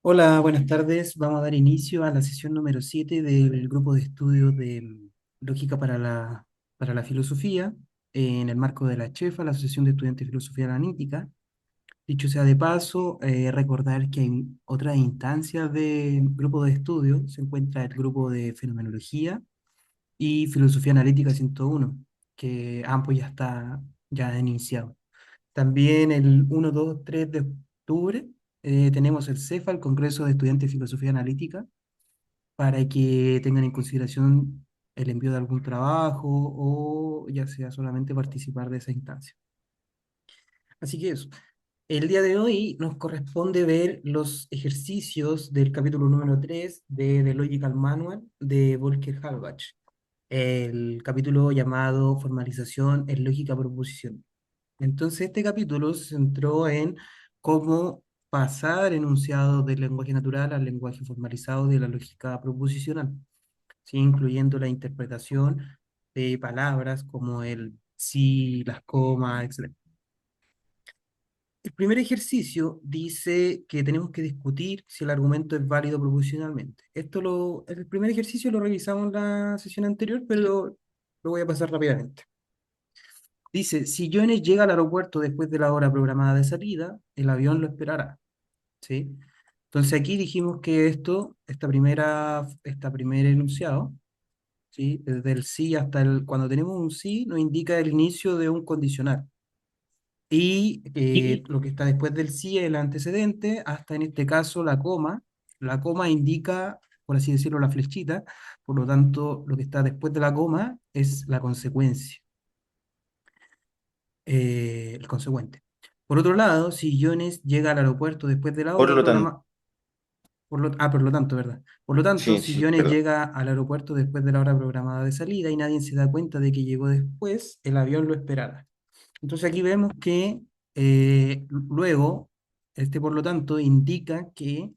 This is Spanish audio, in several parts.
Hola, buenas tardes. Vamos a dar inicio a la sesión número 7 del grupo de estudios de lógica para la filosofía en el marco de la CHEFA, la Asociación de Estudiantes de Filosofía Analítica. Dicho sea de paso, recordar que hay otras instancias de grupo de estudio. Se encuentra el grupo de Fenomenología y Filosofía Analítica 101, que ambos ya han iniciado. También el 1, 2, 3 de octubre tenemos el CEFA, el Congreso de Estudiantes de Filosofía Analítica, para que tengan en consideración el envío de algún trabajo o ya sea solamente participar de esa instancia. Así que eso. El día de hoy nos corresponde ver los ejercicios del capítulo número 3 de The Logical Manual de Volker Halbach, el capítulo llamado Formalización en Lógica Proposicional. Entonces, este capítulo se centró en cómo pasar enunciados del lenguaje natural al lenguaje formalizado de la lógica proposicional, ¿sí? Incluyendo la interpretación de palabras como el sí, las comas, etc. El primer ejercicio dice que tenemos que discutir si el argumento es válido proposicionalmente. El primer ejercicio lo revisamos en la sesión anterior, pero lo voy a pasar rápidamente. Dice, si Jones llega al aeropuerto después de la hora programada de salida, el avión lo esperará, ¿sí? Entonces aquí dijimos que esta primer enunciado, ¿sí? Desde el sí cuando tenemos un sí, nos indica el inicio de un condicional. Y lo que está después del sí es el antecedente, hasta en este caso la coma. La coma indica, por así decirlo, la flechita, por lo tanto, lo que está después de la coma es la consecuencia. El consecuente. Por otro lado, si Jones llega al aeropuerto después de la Por hora lo tanto, programa, por lo tanto, ¿verdad? Por lo tanto, sí, si sí, Jones perdón. llega al aeropuerto después de la hora programada de salida y nadie se da cuenta de que llegó después, el avión lo esperará. Entonces aquí vemos que luego, este por lo tanto indica que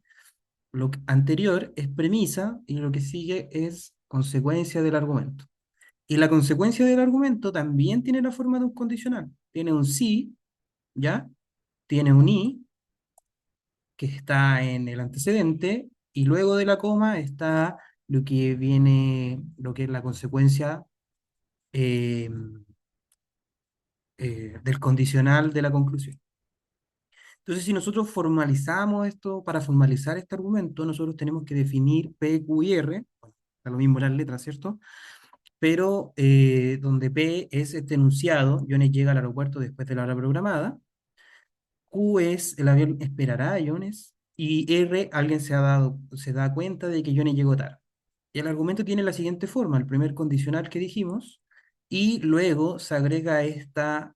anterior es premisa y lo que sigue es consecuencia del argumento. Y la consecuencia del argumento también tiene la forma de un condicional. Tiene un sí, ¿ya? Tiene un i, que está en el antecedente, y luego de la coma está lo que es la consecuencia eh, del condicional de la conclusión. Entonces, si nosotros formalizamos esto, para formalizar este argumento, nosotros tenemos que definir P, Q y R, bueno, da lo mismo las letras, ¿cierto? Pero donde P es este enunciado, Jones llega al aeropuerto después de la hora programada. Q es el avión esperará a Jones. Y R, alguien se da cuenta de que Jones llegó tarde. Y el argumento tiene la siguiente forma: el primer condicional que dijimos, y luego se agrega este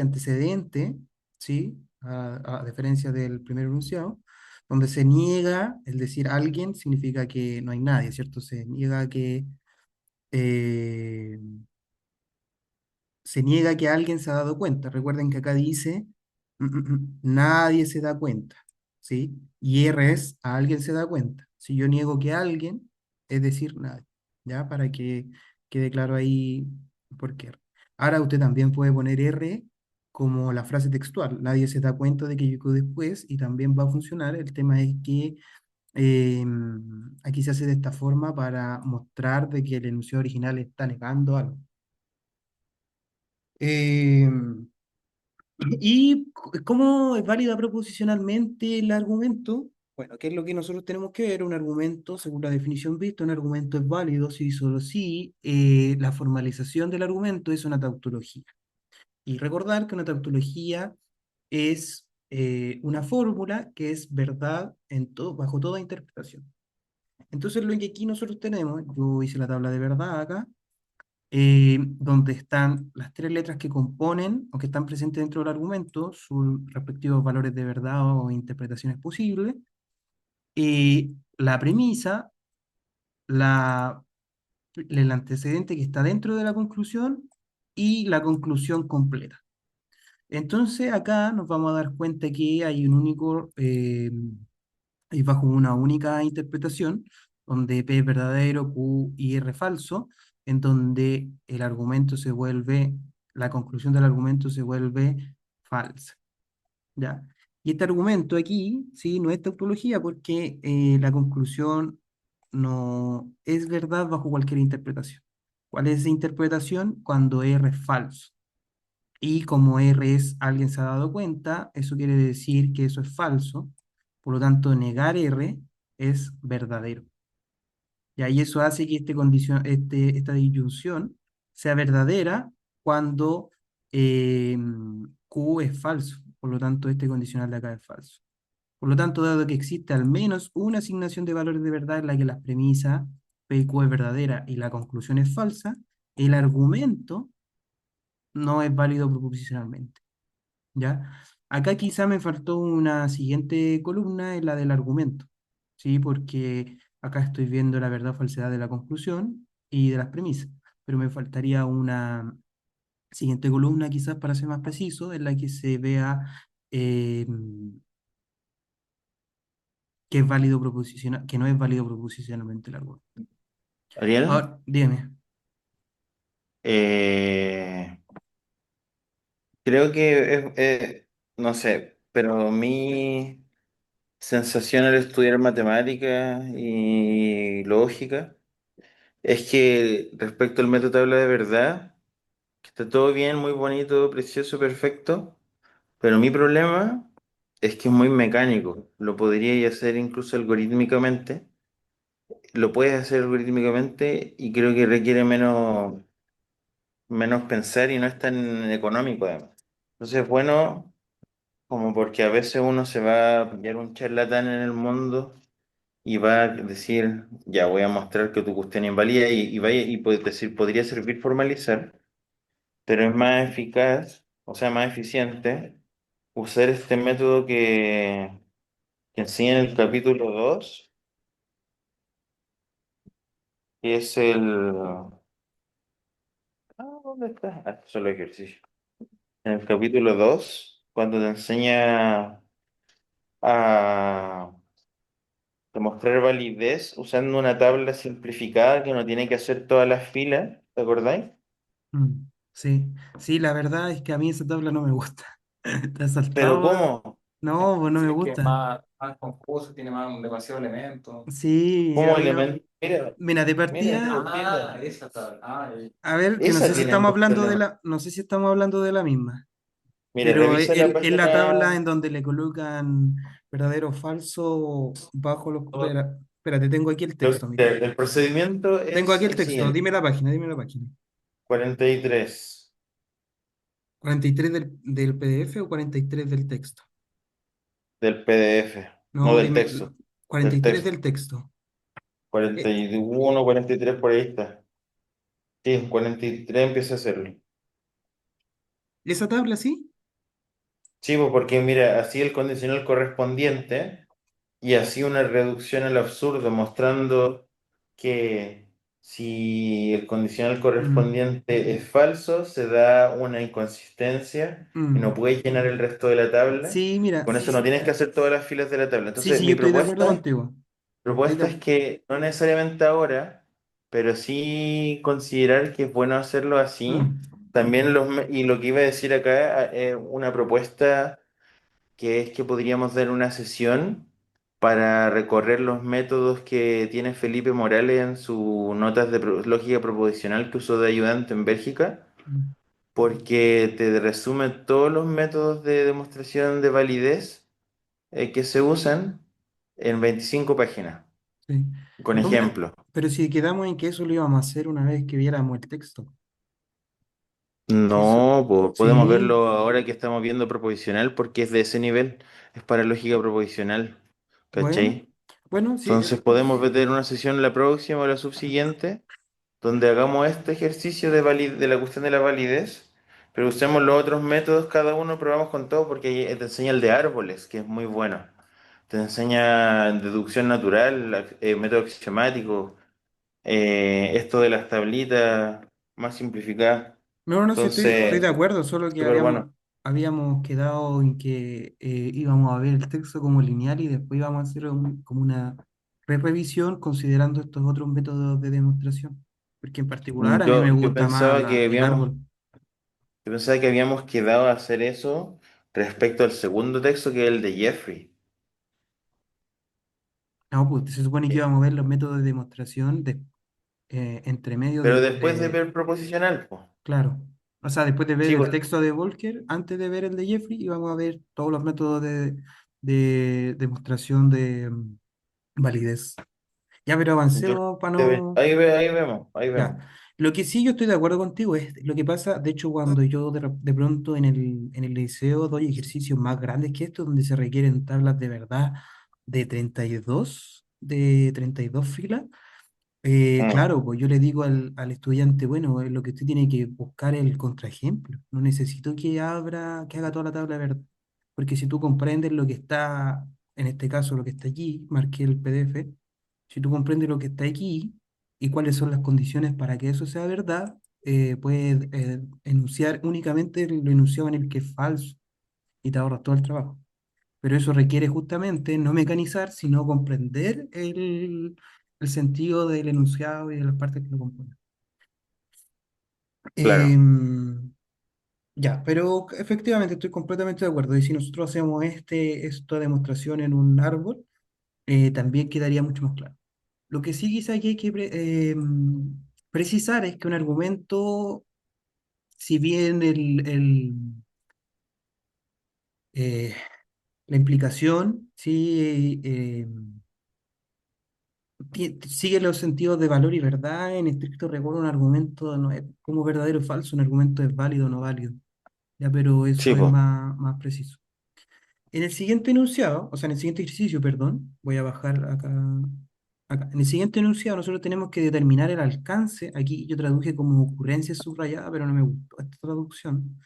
antecedente, ¿sí? A diferencia del primer enunciado, donde se niega, es decir, alguien significa que no hay nadie, ¿cierto? Eh, Se niega que alguien se ha dado cuenta. Recuerden que acá dice, nadie se da cuenta, ¿sí? Y R es, alguien se da cuenta. Si yo niego que alguien, es decir, nadie, ¿ya? Para que quede claro ahí por qué. Ahora usted también puede poner R como la frase textual. Nadie se da cuenta de que llegó después y también va a funcionar. El tema es que aquí se hace de esta forma para mostrar de que el enunciado original está negando algo. Em, ¿Cómo es válida proposicionalmente el argumento? Bueno, ¿qué es lo que nosotros tenemos que ver? Un argumento, según la definición vista, un argumento es válido si y solo si la formalización del argumento es una tautología. Y recordar que una tautología es una fórmula que es verdad bajo toda interpretación. Entonces, lo que aquí nosotros tenemos, yo hice la tabla de verdad acá, donde están las tres letras que componen o que están presentes dentro del argumento, sus respectivos valores de verdad o interpretaciones posibles, la premisa, la, el antecedente que está dentro de la conclusión y la conclusión completa. Entonces acá nos vamos a dar cuenta que hay un único, y bajo una única interpretación, donde P es verdadero, Q y R falso, en donde la conclusión del argumento se vuelve falsa. ¿ya? Y este argumento aquí, ¿sí? No es tautología porque la conclusión no es verdad bajo cualquier interpretación. ¿Cuál es esa interpretación? Cuando R es falso. Y como R es alguien se ha dado cuenta, eso quiere decir que eso es falso. Por lo tanto, negar R es verdadero. Y eso hace que esta disyunción sea verdadera cuando eh, Q es falso. Por lo tanto, este condicional de acá es falso. Por lo tanto, dado que existe al menos una asignación de valores de verdad en la que las premisas P y Q es verdadera y la conclusión es falsa, el argumento no es válido proposicionalmente. ¿Ya? Acá quizá me faltó una siguiente columna, en la del argumento, ¿sí? Porque acá estoy viendo la verdad o falsedad de la conclusión y de las premisas, pero me faltaría una siguiente columna quizás para ser más preciso, en la que se vea eh, que es válido que no es válido proposicionalmente el argumento. Ariel, Ahora, dígame. eh, creo que no sé, pero mi sensación al estudiar matemáticas y lógica es que respecto al método tabla de verdad, que está todo bien, muy bonito, precioso, perfecto, pero mi problema es que es muy mecánico. Lo podría hacer incluso algorítmicamente, lo puedes hacer algorítmicamente y creo que requiere menos pensar y no es tan económico además. Entonces, bueno, como porque a veces uno se va a pillar un charlatán en el mundo y va a decir, ya voy a mostrar que tu cuestión es inválida y vaya y puede decir, podría servir formalizar, pero es más eficaz, o sea, más eficiente usar este método que enseña en el capítulo 2 que es ¿dónde está? Ah, solo ejercicio. En el capítulo 2 cuando te enseña a demostrar validez usando una tabla simplificada que no tiene que hacer todas las filas, ¿te acordáis? Sí, sí, la verdad es que a mí esa tabla no me gusta. ¿Te has Pero saltado? ¿cómo? No, pues no me Sí, es que es gusta. más confuso, tiene más demasiados elementos. Sí, a ¿Cómo mí no. elemento? Mira, Mira, de mira, partida, Ah, esa tabla. a ver, que no esa sé si tiene estamos más hablando de problemas. la, no sé si estamos hablando de la misma, Mira, pero revisa la es la tabla página en donde le colocan verdadero o falso bajo los. Espérate, tengo aquí el texto, mira. el procedimiento Tengo aquí es el el texto, siguiente, dime la página. 43 ¿43 del PDF o 43 del texto? del PDF, no No, del dime, texto, del 43 texto. del texto. Cuarenta Eh, y uno 43 por ahí está. Sí, 43 empieza a hacerlo. ¿Esa tabla sí? Sí, pues porque mira, así el condicional correspondiente y así una reducción al absurdo, mostrando que si el condicional Mm, correspondiente es falso, se da una inconsistencia y no mm. puedes llenar el resto de la tabla. Sí, mira, Con eso no tienes que hacer todas las filas de la tabla. sí, Entonces, sí, yo mi estoy de acuerdo propuesta, contigo. Estoy propuesta es de- que no necesariamente ahora, pero sí considerar que es bueno hacerlo así. mm, También y lo que iba a decir acá, una propuesta que es que podríamos dar una sesión para recorrer los métodos que tiene Felipe Morales en sus notas de lógica proposicional que usó de ayudante en Bélgica, mm, porque te resume todos los métodos de demostración de validez que se usan en 25 páginas, sí. con No, mira, ejemplos. pero si quedamos en que eso lo íbamos a hacer una vez que viéramos el texto. Si eso, No, podemos sí, verlo ahora que estamos viendo proposicional porque es de ese nivel, es para lógica proposicional, bueno, ¿cachai? bueno, sí, Entonces podemos meter una sesión la próxima o la subsiguiente donde hagamos este ejercicio de la cuestión de la validez, pero usemos los otros métodos, cada uno probamos con todo porque ahí te enseña el de árboles, que es muy bueno. Te enseña deducción natural, método axiomático, esto de las tablitas más simplificadas. no, no, sí, estoy de Entonces, acuerdo, solo que súper bueno. habíamos quedado en que íbamos a ver el texto como lineal y después íbamos a hacer como una revisión considerando estos otros métodos de demostración. Porque en particular a mí me Yo gusta más pensaba que el árbol. yo pensaba que habíamos quedado a hacer eso, respecto al segundo texto que es el de Jeffrey. No, pues se supone que íbamos a ver los métodos de demostración entre medio Pero después de ver proposicional, pues. claro. O sea, después de ver Sí, el pues, texto de Volcker, antes de ver el de Jeffrey, íbamos a ver todos los métodos de demostración de validez. Ya, pero yo avancemos para no... ahí vemos, ahí Ya. vemos. Lo que sí yo estoy de acuerdo contigo es lo que pasa, de hecho, cuando yo de pronto en el liceo doy ejercicios más grandes que estos, donde se requieren tablas de verdad de 32 filas. Mm, Claro, pues yo le digo al estudiante, bueno, lo que usted tiene que buscar es el contraejemplo. No necesito que haga toda la tabla de verdad. Porque si tú comprendes lo que está, en este caso lo que está aquí, marqué el PDF, si tú comprendes lo que está aquí y cuáles son las condiciones para que eso sea verdad, puedes enunciar únicamente lo enunciado en el que es falso y te ahorras todo el trabajo. Pero eso requiere justamente no mecanizar, sino comprender el sentido del enunciado y de las partes que lo componen. claro, Em, ya, pero efectivamente estoy completamente de acuerdo. Y si nosotros hacemos esta demostración en un árbol, también quedaría mucho más claro. Lo que sí quizá aquí hay que precisar es que un argumento, si bien eh, la implicación, sí, sigue los sentidos de valor y verdad. En estricto rigor, un argumento no es como verdadero o falso, un argumento es válido o no válido. Ya, pero sí, eso es pues. más preciso. En el siguiente enunciado, o sea, en el siguiente ejercicio, perdón, voy a bajar acá. En el siguiente enunciado, nosotros tenemos que determinar el alcance. Aquí yo traduje como ocurrencia subrayada, pero no me gustó esta traducción.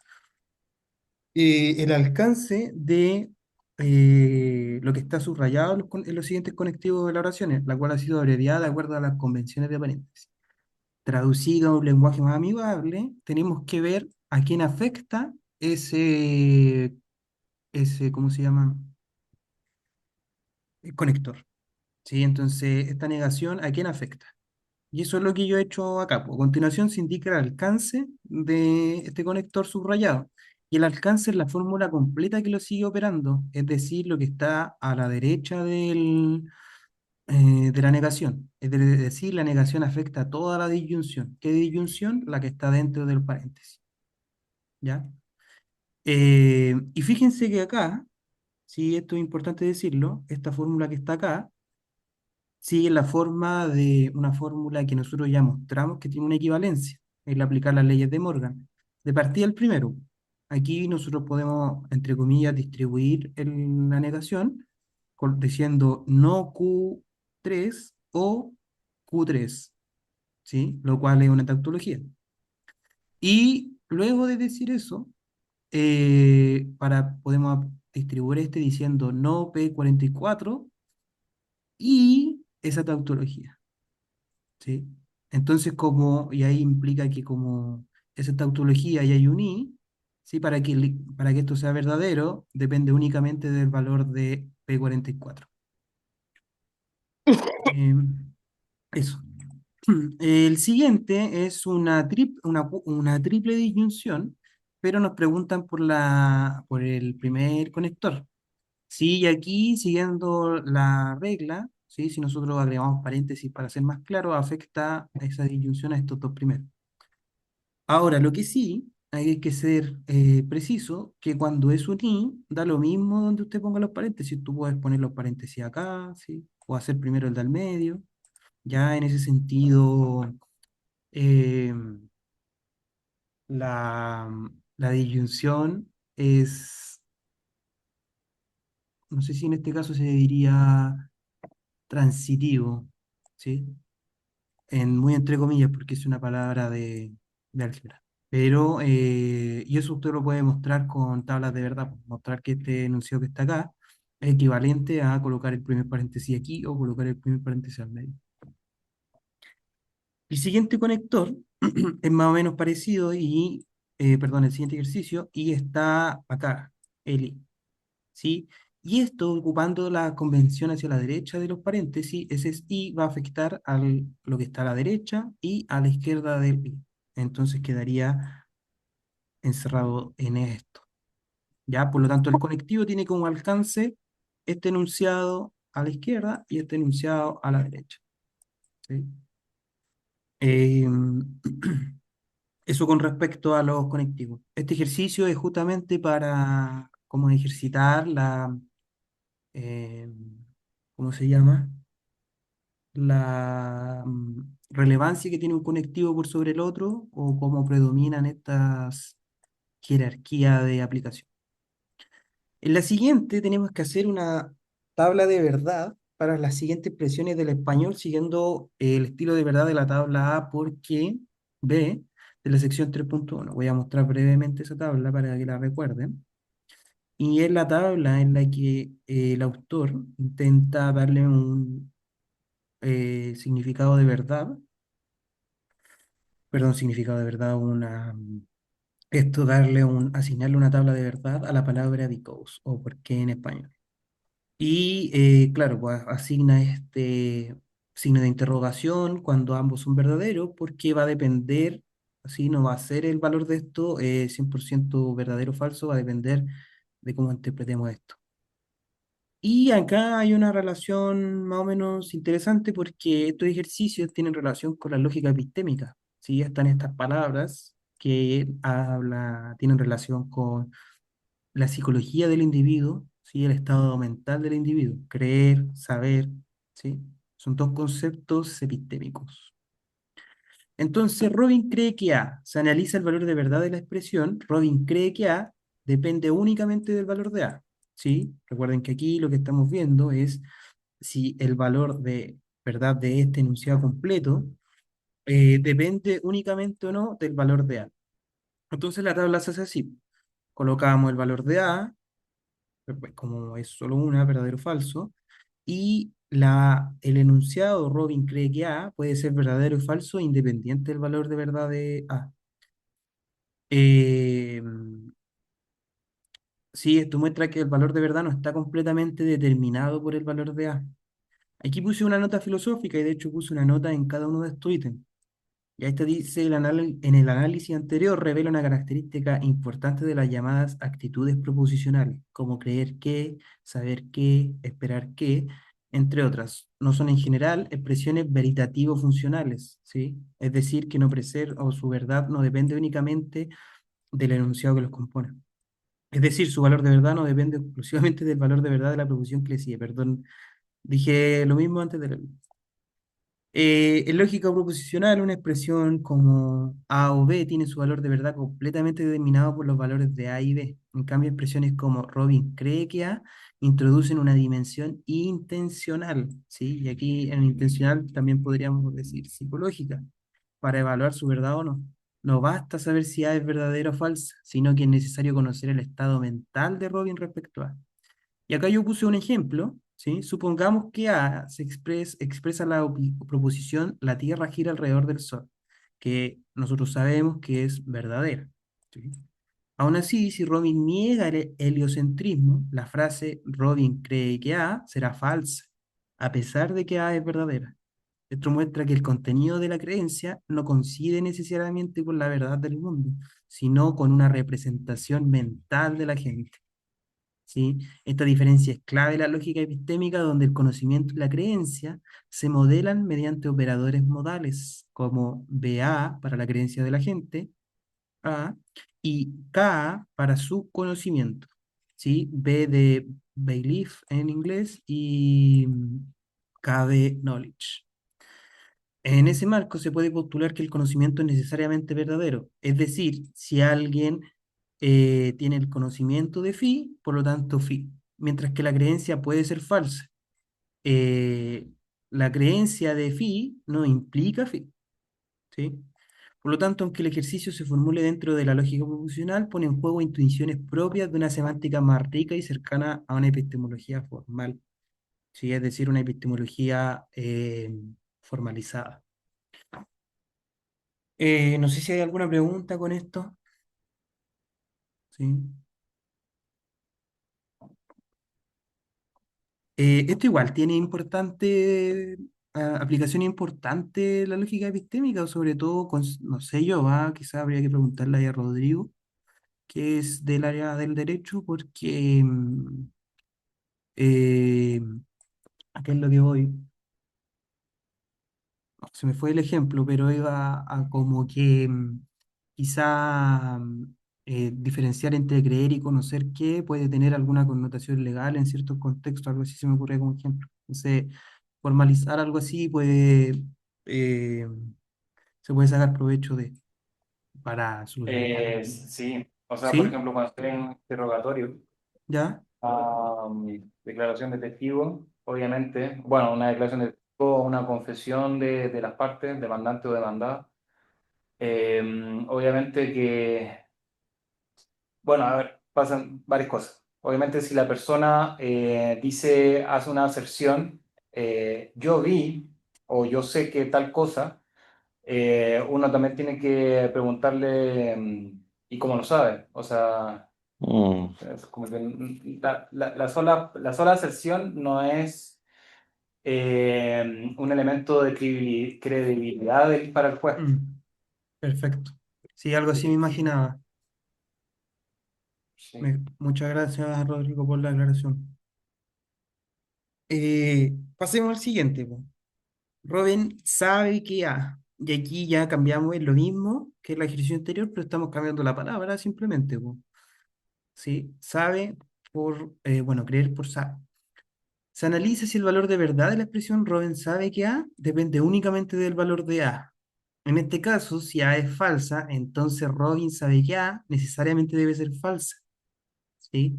El alcance de lo que está subrayado en los siguientes conectivos de las oraciones, la cual ha sido abreviada de acuerdo a las convenciones de paréntesis. Traducido a un lenguaje más amigable, tenemos que ver a quién afecta ¿cómo se llama? El conector. ¿Sí? Entonces, esta negación, ¿a quién afecta? Y eso es lo que yo he hecho acá, pues. A continuación se indica el alcance de este conector subrayado. Y el alcance es la fórmula completa que lo sigue operando, es decir, lo que está a la derecha de la negación. Es decir, la negación afecta a toda la disyunción. ¿Qué disyunción? La que está dentro del paréntesis. ¿Ya? Y fíjense que acá, sí, esto es importante decirlo, esta fórmula que está acá sigue la forma de una fórmula que nosotros ya mostramos que tiene una equivalencia, el aplicar las leyes de Morgan. De partida el primero, aquí nosotros podemos, entre comillas, distribuir la negación diciendo no Q3 o Q3, ¿sí? Lo cual es una tautología. Y luego de decir eso, podemos distribuir este diciendo no P44 y esa tautología. ¿Sí? Entonces, y ahí implica que como esa tautología y hay un i, ¿sí? Para que esto sea verdadero, depende únicamente del valor de P44. Eh, eso. El siguiente es una triple disyunción, pero nos preguntan por el primer conector. Sí, y aquí, siguiendo la regla, ¿sí? Si nosotros agregamos paréntesis para ser más claro, afecta esa disyunción a estos dos primeros. Ahora, lo que sí, hay que ser preciso, que cuando es un i, da lo mismo donde usted ponga los paréntesis. Tú puedes poner los paréntesis acá, ¿sí? O hacer primero el del medio. Ya en ese sentido, eh, la, la disyunción es, no sé si en este caso se diría transitivo, ¿sí? Muy entre comillas, porque es una palabra de álgebra. Pero, y eso usted lo puede mostrar con tablas de verdad, pues, mostrar que este enunciado que está acá es equivalente a colocar el primer paréntesis aquí o colocar el primer paréntesis al medio. El siguiente conector es más o menos parecido perdón, el siguiente ejercicio, y está acá, el i. ¿Sí? Y esto, ocupando la convención hacia la derecha de los paréntesis, ese es i va a afectar lo que está a la derecha y a la izquierda del i. Entonces quedaría encerrado en esto. ¿ya? Por lo tanto, el conectivo tiene como alcance este enunciado a la izquierda y este enunciado a la derecha, ¿sí? Eh, Eso con respecto a los conectivos. Este ejercicio es justamente para como ejercitar eh, ¿cómo se llama? La relevancia que tiene un conectivo por sobre el otro o cómo predominan estas jerarquías de aplicación. En la siguiente tenemos que hacer una tabla de verdad para las siguientes expresiones del español siguiendo el estilo de verdad de la tabla A porque B de la sección 3.1. Voy a mostrar brevemente esa tabla para que la recuerden. Y es la tabla en la que el autor intenta darle un significado de verdad, perdón, significado de verdad, esto asignarle una tabla de verdad a la palabra because o por qué en español. Y claro, pues asigna este signo de interrogación cuando ambos son verdaderos, porque va a depender, así no va a ser el valor de esto 100% verdadero o falso, va a depender de cómo interpretemos esto. Y acá hay una relación más o menos interesante porque estos ejercicios tienen relación con la lógica epistémica. ¿Sí? Están estas palabras que tienen relación con la psicología del individuo, ¿sí? El estado mental del individuo, creer, saber, ¿sí? Son dos conceptos epistémicos. Entonces, Robin cree que A, se analiza el valor de verdad de la expresión, Robin cree que A depende únicamente del valor de A, ¿sí? Recuerden que aquí lo que estamos viendo es si el valor de verdad de este enunciado completo depende únicamente o no del valor de A. Entonces la tabla se hace así. Colocamos el valor de A, pues, como es solo una, verdadero o falso, y el enunciado Robin cree que A puede ser verdadero o falso independiente del valor de verdad de A. Eh, sí, esto muestra que el valor de verdad no está completamente determinado por el valor de A. Aquí puse una nota filosófica y de hecho puse una nota en cada uno de estos ítems. Y ahí te dice, en el análisis anterior revela una característica importante de las llamadas actitudes proposicionales, como creer que, saber que, esperar que, entre otras. No son en general expresiones veritativo-funcionales, ¿sí? Es decir, que no preser o su verdad no depende únicamente del enunciado que los compone. Es decir, su valor de verdad no depende exclusivamente del valor de verdad de la proposición que le sigue. Perdón, dije lo mismo antes de la... En lógica proposicional, una expresión como A o B tiene su valor de verdad completamente determinado por los valores de A y B. En cambio, expresiones como Robin cree que A introducen una dimensión intencional, ¿sí? Y aquí en intencional también podríamos decir psicológica, para evaluar su verdad o no. No basta saber si A es verdadera o falsa, sino que es necesario conocer el estado mental de Robin respecto a A. Y acá yo puse un ejemplo, ¿sí? Supongamos que A expresa la proposición la Tierra gira alrededor del Sol, que nosotros sabemos que es verdadera, ¿sí? Aún así, si Robin niega el heliocentrismo, la frase Robin cree que A será falsa, a pesar de que A es verdadera. Esto muestra que el contenido de la creencia no coincide necesariamente con la verdad del mundo, sino con una representación mental de la gente. ¿Sí? Esta diferencia es clave en la lógica epistémica, donde el conocimiento y la creencia se modelan mediante operadores modales, como BA para la creencia de la gente, A, y KA para su conocimiento. ¿Sí? B de belief en inglés y K de knowledge. En ese marco se puede postular que el conocimiento es necesariamente verdadero, es decir, si alguien tiene el conocimiento de phi, por lo tanto phi, mientras que la creencia puede ser falsa. Eh, la creencia de phi no implica phi, ¿sí? Por lo tanto, aunque el ejercicio se formule dentro de la lógica proposicional, pone en juego intuiciones propias de una semántica más rica y cercana a una epistemología formal, ¿sí? Es decir, una epistemología formalizada. No sé si hay alguna pregunta con esto. ¿Sí? Esto igual tiene aplicación importante la lógica epistémica, o sobre todo con, no sé yo, quizás habría que preguntarle ahí a Rodrigo, que es del área del derecho, porque eh, ¿a qué es lo que voy? Se me fue el ejemplo, pero iba a como que quizá diferenciar entre creer y conocer que puede tener alguna connotación legal en ciertos contextos, algo así se me ocurre como ejemplo. Entonces, formalizar algo así eh, se puede sacar provecho de para solucionar. Sí, o sea, por ¿Sí? ejemplo, cuando estoy en un interrogatorio, ¿Ya? declaración de testigo, obviamente, bueno, una declaración de testigo, una confesión de las partes, demandante o demandada. Obviamente que, bueno, a ver, pasan varias cosas. Obviamente si la persona dice, hace una aserción, yo vi o yo sé que tal cosa, uno también tiene que preguntarle, ¿y cómo lo sabe? O sea, Mm, es como que la sola aserción no es un elemento de credibilidad para el juez. Mm, perfecto. Sí, algo así me imaginaba. Sí. Muchas gracias, Rodrigo, por la aclaración. Pasemos al siguiente, po. Robin sabe que A. Y aquí ya cambiamos, es lo mismo que el ejercicio anterior, pero estamos cambiando la palabra simplemente, po. ¿Sí? Sabe bueno, creer por sabe. Se analiza si el valor de verdad de la expresión Robin sabe que A depende únicamente del valor de A. En este caso, si A es falsa, entonces Robin sabe que A necesariamente debe ser falsa. ¿Sí?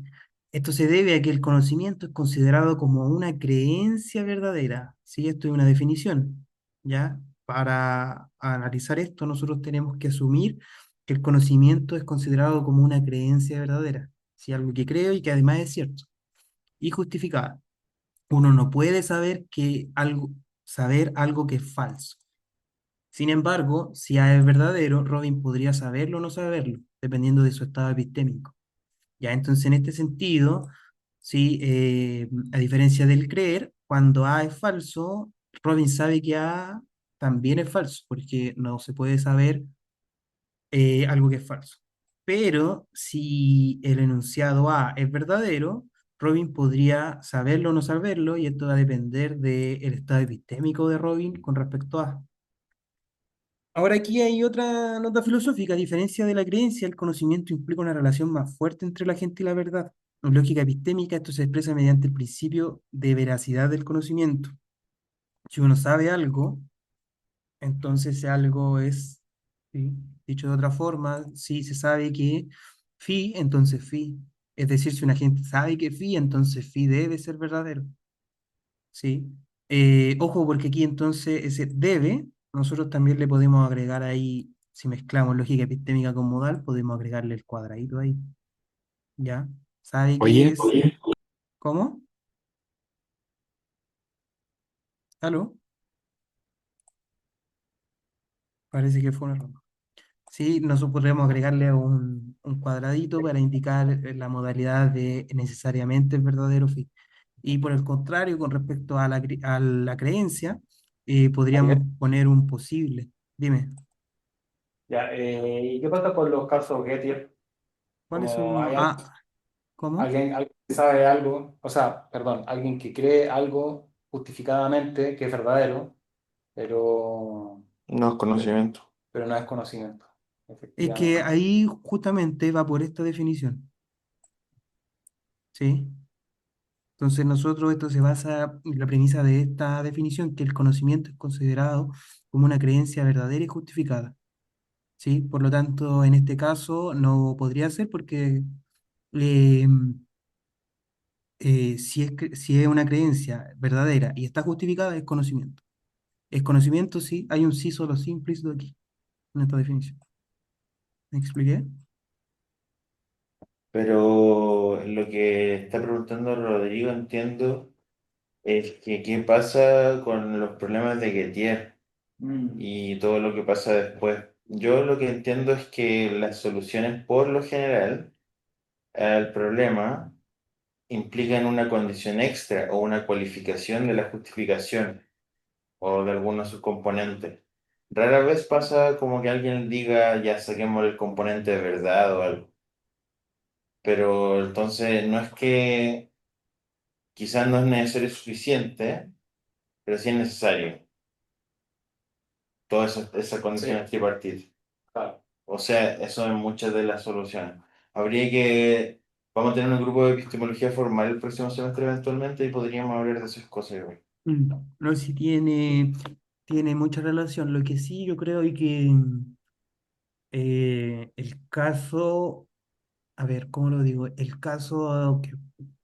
Esto se debe a que el conocimiento es considerado como una creencia verdadera. ¿Sí? Esto es una definición. ¿Ya? Para analizar esto, nosotros tenemos que asumir que el conocimiento es considerado como una creencia verdadera. ¿Sí? Algo que creo y que además es cierto y justificada. Uno no puede saber algo que es falso. Sin embargo, si A es verdadero, Robin podría saberlo o no saberlo, dependiendo de su estado epistémico. Ya, entonces en este sentido, sí, a diferencia del creer, cuando A es falso, Robin sabe que A también es falso, porque no se puede saber algo que es falso. Pero si el enunciado A es verdadero, Robin podría saberlo o no saberlo, y esto va a depender del estado epistémico de Robin con respecto a A. Ahora aquí hay otra nota filosófica. A diferencia de la creencia, el conocimiento implica una relación más fuerte entre la gente y la verdad. En lógica epistémica, esto se expresa mediante el principio de veracidad del conocimiento. Si uno sabe algo, entonces ese algo es, ¿sí? Dicho de otra forma, si se sabe que phi, entonces phi. Es decir, si una gente sabe que phi, entonces phi debe ser verdadero. ¿Sí? Ojo, porque aquí entonces ese debe, nosotros también le podemos agregar ahí, si mezclamos lógica epistémica con modal, podemos agregarle el cuadradito ahí, ¿ya? ¿Sabe qué Oye, es? ¿Cómo? ¿Aló? Parece que fue un error. Sí, nosotros podríamos agregarle un cuadradito para indicar la modalidad de necesariamente el verdadero fin. Y por el contrario, con respecto a a la creencia, podríamos Ariel. poner un posible. Dime, Ya, ¿y qué pasa con los casos Gettier? ¿cuáles son Como los... hay Ah, ¿cómo? alguien que sabe algo, o sea, perdón, alguien que cree algo justificadamente que es verdadero, pero, no es conocimiento. pero no es conocimiento, Es que efectivamente. ahí justamente va por esta definición, ¿sí? Entonces nosotros esto se basa en la premisa de esta definición, que el conocimiento es considerado como una creencia verdadera y justificada, ¿sí? Por lo tanto, en este caso no podría ser porque eh, si es una creencia verdadera y está justificada, es conocimiento. Es conocimiento, sí, hay un sí solo sí implícito aquí, en esta definición. ¿Me expliqué? Pero lo que está preguntando Rodrigo, entiendo, es que qué pasa con los problemas de Gettier Mm. y todo lo que pasa después. Yo lo que entiendo es que las soluciones, por lo general, al problema implican una condición extra o una cualificación de la justificación o de alguno de sus componentes. Rara vez pasa como que alguien diga, ya saquemos el componente de verdad o algo. pero entonces no es que quizás no es necesario suficiente, pero sí es necesario. Todas esas Sí, condiciones tripartitas. claro. O sea, eso es muchas de las soluciones. Habría que, vamos a tener un grupo de epistemología formal el próximo semestre eventualmente y podríamos hablar de esas cosas igual. No sé si tiene mucha relación. Lo que sí yo creo y que el caso, a ver, ¿cómo lo digo? El caso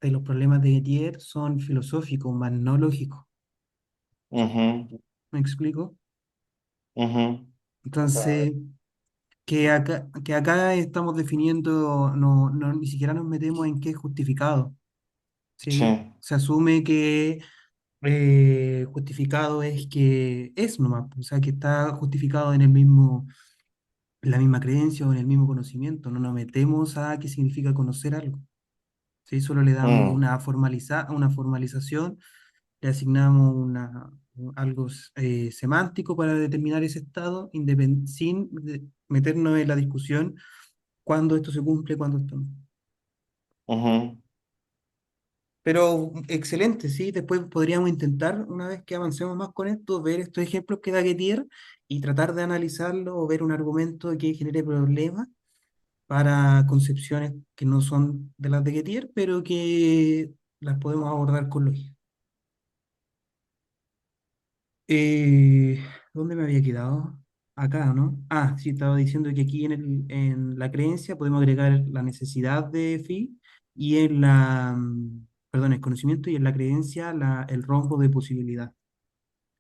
de los problemas de Gettier son filosóficos, más no lógicos. Ujú, ¿Me explico? ujú, O sea, Entonces, que acá estamos definiendo, ni siquiera nos metemos en qué es justificado, sí, ¿sí? Se asume que justificado es que es nomás, o sea, que está justificado en la misma creencia o en el mismo conocimiento. No nos metemos a qué significa conocer algo, ¿sí? Solo le damos mm, una formalización, le asignamos algo semántico para determinar ese estado, sin meternos en la discusión cuándo esto se cumple, cuándo esto no. ujú, Pero excelente, sí. Después podríamos intentar, una vez que avancemos más con esto, ver estos ejemplos que da Gettier y tratar de analizarlo o ver un argumento que genere problemas para concepciones que no son de las de Gettier, pero que las podemos abordar con lógica. Eh, ¿Dónde me había quedado? Acá, ¿no? Ah, sí, estaba diciendo que aquí en la creencia podemos agregar la necesidad de Phi y perdón, el conocimiento y en la creencia el rombo de posibilidad.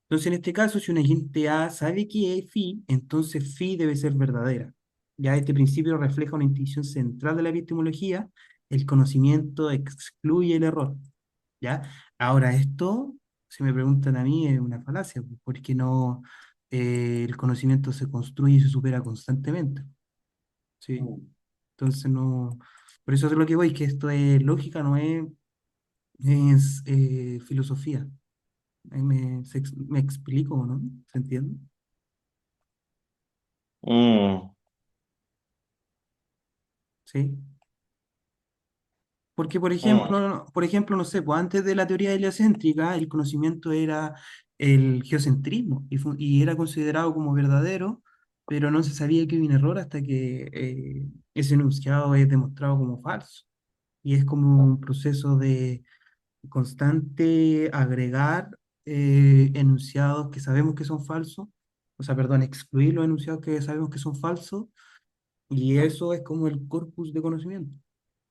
Entonces, en este caso, si un agente A sabe que es phi, entonces phi debe ser verdadera. Ya este principio refleja una intuición central de la epistemología: el conocimiento excluye el error. ¿Ya? Ahora, esto, si me preguntan a mí, es una falacia, pues, porque no, el conocimiento se construye y se supera constantemente, ¿sí? Entonces, no, por eso es lo que voy, que esto es lógica, no es filosofía. Me explico, ¿no? ¿Se entiende? mm, Sí. Porque, mm, por ejemplo, no sé, pues antes de la teoría heliocéntrica, el conocimiento era el geocentrismo y era considerado como verdadero, pero no se sabía que había un error hasta que ese enunciado es demostrado como falso. Y es como un proceso de constante agregar enunciados que sabemos que son falsos, o sea, perdón, excluir los enunciados que sabemos que son falsos, y eso es como el corpus de conocimiento.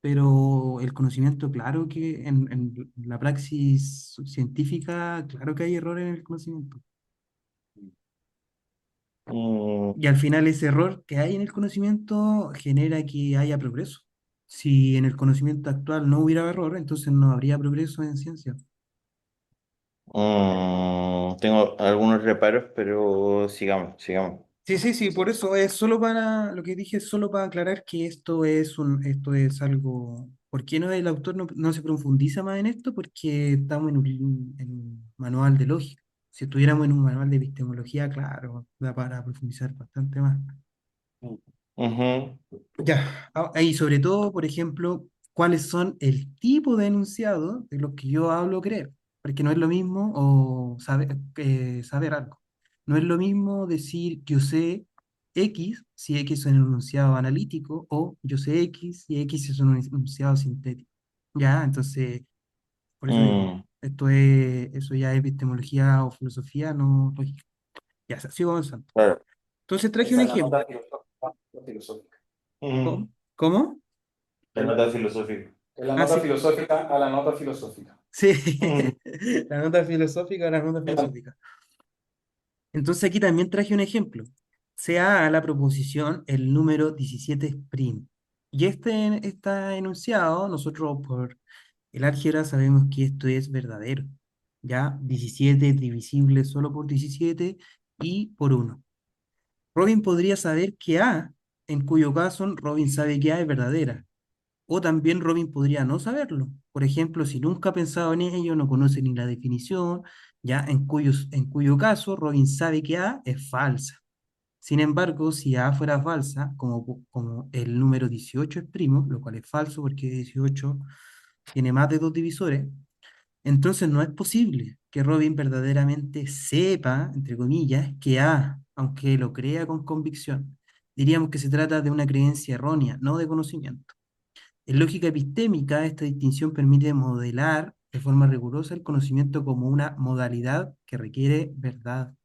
Pero el conocimiento, claro que en la praxis científica, claro que hay errores en el conocimiento. mm, Y al final ese error que hay en el conocimiento genera que haya progreso. Si en el conocimiento actual no hubiera error, entonces no habría progreso en ciencia. tengo algunos reparos, pero sigamos, sigamos. Sí, sí, sí, por eso es solo lo que dije es solo para aclarar que esto es algo. ¿Por qué no el autor no se profundiza más en esto? Porque estamos en un manual de lógica. Si estuviéramos en un manual de epistemología, claro, da para profundizar bastante más. Ujú, Ya, y sobre todo, por ejemplo, cuáles son el tipo de enunciado de los que yo hablo o creo, porque no es lo mismo saber algo. No es lo mismo decir yo sé X si X es un enunciado analítico o yo sé X y X es un enunciado sintético. Ya, entonces, por eso digo, mm, eso ya es epistemología o filosofía, no lógica. Ya, sigo avanzando. claro. Entonces traje un Esa es la ejemplo. nota filosófica. Ujú, ¿Cómo? la nota filosófica. Es la Ah, nota sí. filosófica a la nota filosófica. Sí, Ujú, la nota filosófica, la nota filosófica. Entonces aquí también traje un ejemplo. Sea a la proposición el número 17 es primo. Y este está enunciado, nosotros por el álgebra sabemos que esto es verdadero. ¿Ya? 17 es divisible solo por 17 y por uno. Robin podría saber que A, en cuyo caso Robin sabe que A es verdadera. O también Robin podría no saberlo. Por ejemplo, si nunca ha pensado en ello, no conoce ni la definición, ya en cuyo caso Robin sabe que A es falsa. Sin embargo, si A fuera falsa, como el número 18 es primo, lo cual es falso porque 18 tiene más de dos divisores, entonces no es posible que Robin verdaderamente sepa, entre comillas, que A, aunque lo crea con convicción. Diríamos que se trata de una creencia errónea, no de conocimiento. En lógica epistémica, esta distinción permite modelar de forma rigurosa el conocimiento como una modalidad que requiere verdad.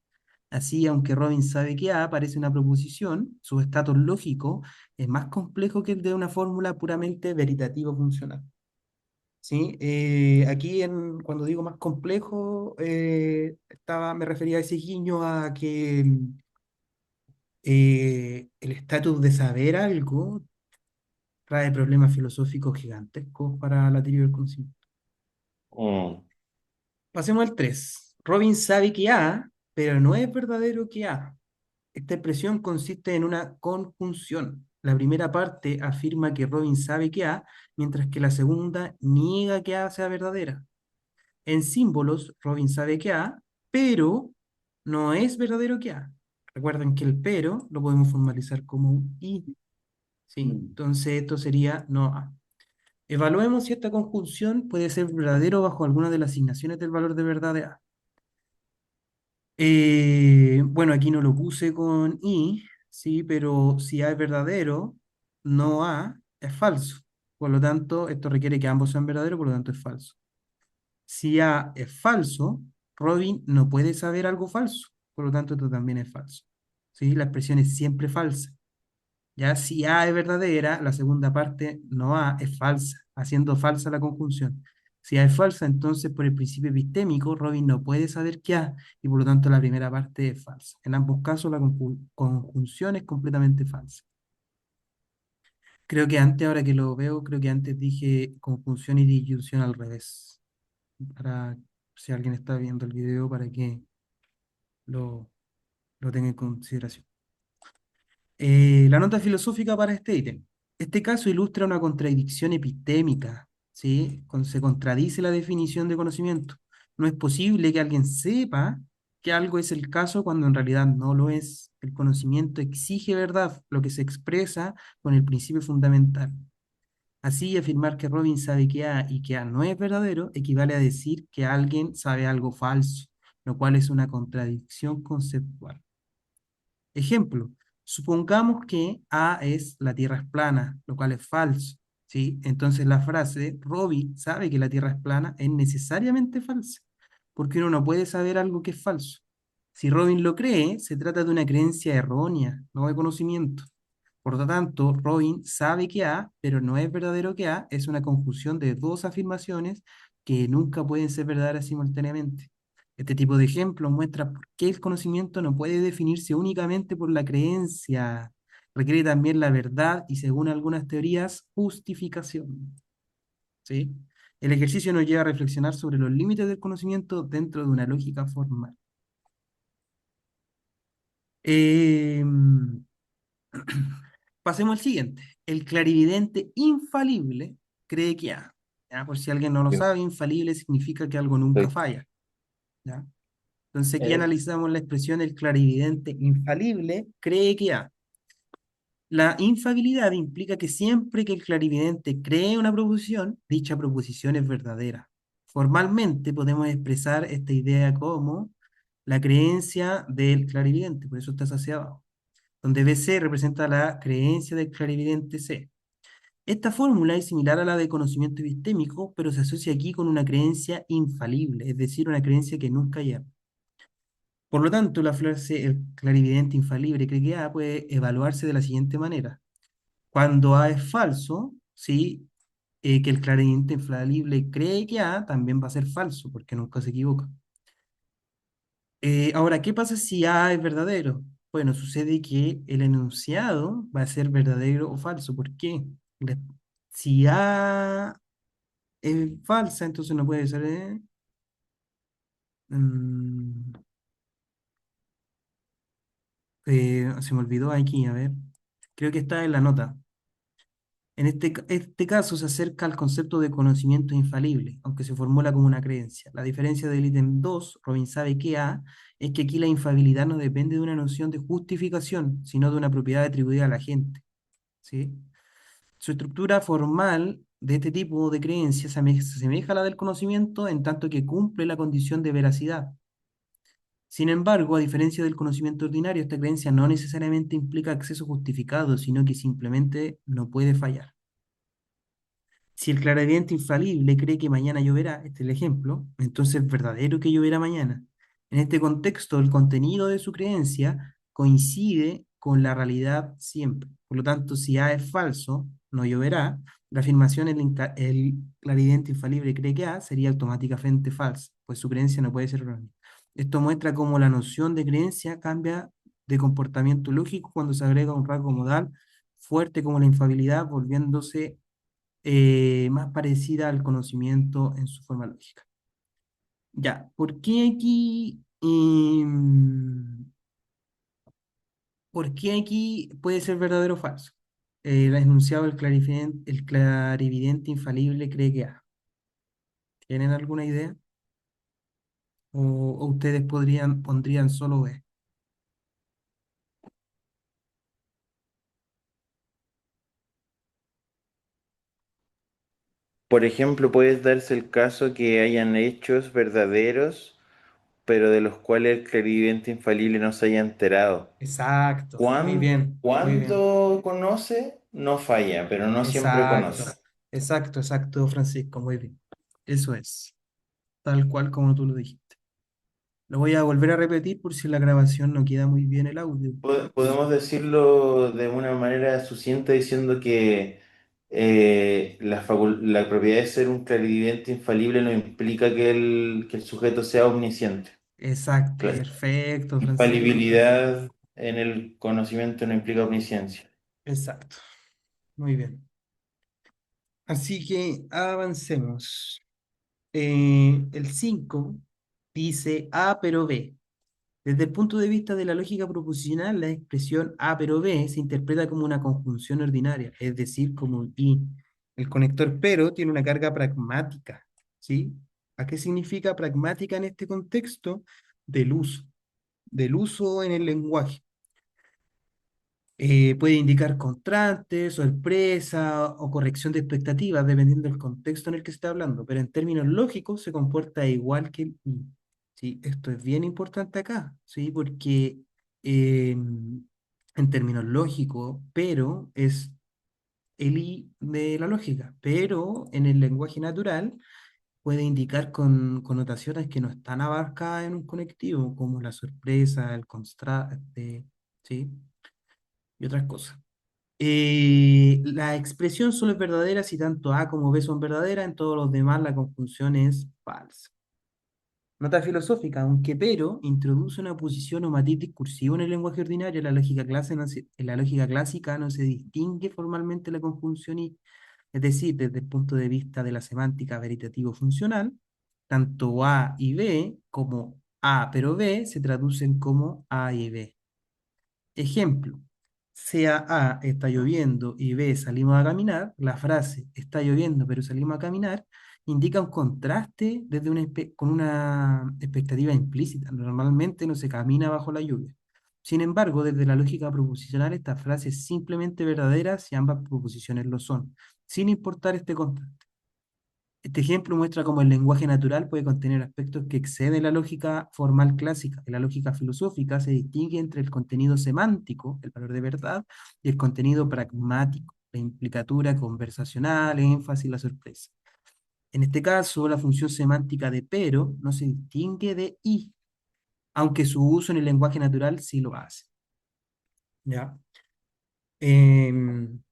Así, aunque Robin sabe que A parece una proposición, su estatus lógico es más complejo que el de una fórmula puramente veritativa funcional. ¿Sí? Aquí, cuando digo más complejo, me refería a ese guiño a que el estatus de saber algo trae problemas filosóficos gigantescos para la teoría del conocimiento. Mm, Pasemos al 3. Robin sabe que A, pero no es verdadero que A. Esta expresión consiste en una conjunción. La primera parte afirma que Robin sabe que A, mientras que la segunda niega que A sea verdadera. En símbolos, Robin sabe que A, pero no es verdadero que A. Recuerden que el pero lo podemos formalizar como un y, ¿sí? Entonces esto sería no A. Evaluemos si esta conjunción puede ser verdadero bajo alguna de las asignaciones del valor de verdad de A. Bueno, aquí no lo puse con i, sí, pero si A es verdadero, no A es falso. Por lo tanto, esto requiere que ambos sean verdaderos, por lo tanto es falso. Si A es falso, Robin no puede saber algo falso, por lo tanto esto también es falso. ¿Sí? La expresión es siempre falsa. Ya si A es verdadera, la segunda parte, no A, es falsa, haciendo falsa la conjunción. Si A es falsa, entonces por el principio epistémico, Robin no puede saber que A, y por lo tanto la primera parte es falsa. En ambos casos, la conjunción es completamente falsa. Creo que antes, ahora que lo veo, creo que antes dije conjunción y disyunción al revés. Para, si alguien está viendo el video, para que lo, lo tenga en consideración. La nota filosófica para este ítem. Este caso ilustra una contradicción epistémica, ¿sí? Se contradice la definición de conocimiento. No es posible que alguien sepa que algo es el caso cuando en realidad no lo es. El conocimiento exige verdad, lo que se expresa con el principio fundamental. Así, afirmar que Robin sabe que A y que A no es verdadero equivale a decir que alguien sabe algo falso, lo cual es una contradicción conceptual. Ejemplo, supongamos que A es la Tierra es plana, lo cual es falso, ¿sí? Entonces la frase Robin sabe que la Tierra es plana es necesariamente falsa, porque uno no puede saber algo que es falso. Si Robin lo cree, se trata de una creencia errónea, no de conocimiento. Por lo tanto, Robin sabe que A, pero no es verdadero que A, es una conjunción de dos afirmaciones que nunca pueden ser verdaderas simultáneamente. Este tipo de ejemplos muestra por qué el conocimiento no puede definirse únicamente por la creencia, requiere también la verdad y, según algunas teorías, justificación. ¿Sí? El ejercicio nos lleva a reflexionar sobre los límites del conocimiento dentro de una lógica formal. Em, Pasemos al siguiente. El clarividente infalible cree que A. ¿Ya? Por si alguien no lo sí, sabe, infalible significa que algo nunca sí. falla. ¿Ya? Entonces aquí Eh, analizamos la expresión el clarividente infalible cree que A. La infabilidad implica que siempre que el clarividente cree una proposición, dicha proposición es verdadera. Formalmente podemos expresar esta idea como la creencia del clarividente, por eso está hacia abajo, donde BC representa la creencia del clarividente C. Esta fórmula es similar a la de conocimiento epistémico, pero se asocia aquí con una creencia infalible, es decir, una creencia que nunca halla. Por lo tanto, la frase el clarividente infalible cree que A puede evaluarse de la siguiente manera. Cuando A es falso, ¿sí? Que el clarividente infalible cree que A también va a ser falso, porque nunca se equivoca. Ahora, ¿qué pasa si A es verdadero? Bueno, sucede que el enunciado va a ser verdadero o falso. ¿Por qué? Le- Si A es falsa, entonces no puede ser. Mm, Se me olvidó aquí, a ver. Creo que está en la nota. En este caso se acerca al concepto de conocimiento infalible, aunque se formula como una creencia. La diferencia del ítem 2, Robin sabe que A, es que aquí la infalibilidad no depende de una noción de justificación, sino de una propiedad atribuida a la gente. ¿Sí? Su estructura formal de este tipo de creencia se asemeja a la del conocimiento en tanto que cumple la condición de veracidad. Sin embargo, a diferencia del conocimiento ordinario, esta creencia no necesariamente implica acceso justificado, sino que simplemente no puede fallar. Si el clarividente infalible cree que mañana lloverá, este es el ejemplo, entonces es verdadero que lloverá mañana. En este contexto, el contenido de su creencia coincide con la realidad siempre. Por lo tanto, si A es falso, no lloverá, la afirmación el clarividente infalible cree que A sería automáticamente falsa, pues su creencia no puede ser errónea. Esto muestra cómo la noción de creencia cambia de comportamiento lógico cuando se agrega un rasgo modal fuerte como la infalibilidad, volviéndose más parecida al conocimiento en su forma lógica. Ya, ¿por qué aquí puede ser verdadero o falso? El enunciado el clarividente infalible cree que A. ¿Tienen alguna idea? ¿O ustedes pondrían solo B? Por ejemplo, puede darse el caso que hayan hechos verdaderos, pero de los cuales el clarividente infalible no se haya enterado. Exacto, muy bien, muy bien. Cuando conoce, no falla, pero no siempre Exacto, conoce. exacto, Francisco, muy bien. Eso es, tal cual como tú lo dijiste. Lo voy a volver a repetir por si la grabación no queda muy bien el audio. Podemos decirlo de una manera sucinta diciendo que la propiedad de ser un clarividente infalible no implica que el sujeto sea omnisciente. Exacto, Cla- perfecto, Francisco. Infalibilidad en el conocimiento no implica omnisciencia. Exacto, muy bien. Así que avancemos. El 5 dice A pero B. Desde el punto de vista de la lógica proposicional, la expresión A pero B se interpreta como una conjunción ordinaria, es decir, como un y. El conector pero tiene una carga pragmática, ¿sí? ¿A qué significa pragmática en este contexto? Del uso, del uso en el lenguaje. Puede indicar contraste, sorpresa o corrección de expectativas, dependiendo del contexto en el que se está hablando, pero en términos lógicos se comporta igual que el y. ¿Sí? Esto es bien importante acá, ¿sí? Porque en términos lógicos, pero es el i de la lógica, pero en el lenguaje natural puede indicar con connotaciones que no están abarcadas en un conectivo, como la sorpresa, el contraste, ¿sí? Y otras cosas. La expresión solo es verdadera si tanto A como B son verdaderas, en todos los demás la conjunción es falsa. Nota filosófica, aunque pero introduce una posición o matiz discursivo en el lenguaje ordinario, en la lógica clásica no se distingue formalmente la conjunción y, es decir, desde el punto de vista de la semántica veritativo-funcional, tanto A y B como A pero B se traducen como A y B. Ejemplo, sea A está lloviendo y B salimos a caminar, la frase está lloviendo pero salimos a caminar indica un contraste con una expectativa implícita. Normalmente no se camina bajo la lluvia. Sin embargo, desde la lógica proposicional, esta frase es simplemente verdadera si ambas proposiciones lo son, sin importar este contraste. Este ejemplo muestra cómo el lenguaje natural puede contener aspectos que exceden la lógica formal clásica. En la lógica filosófica se distingue entre el contenido semántico, el valor de verdad, y el contenido pragmático, la implicatura conversacional, el énfasis, la sorpresa. En este caso, la función semántica de pero no se distingue de y, aunque su uso en el lenguaje natural sí lo hace. ¿Ya? Em,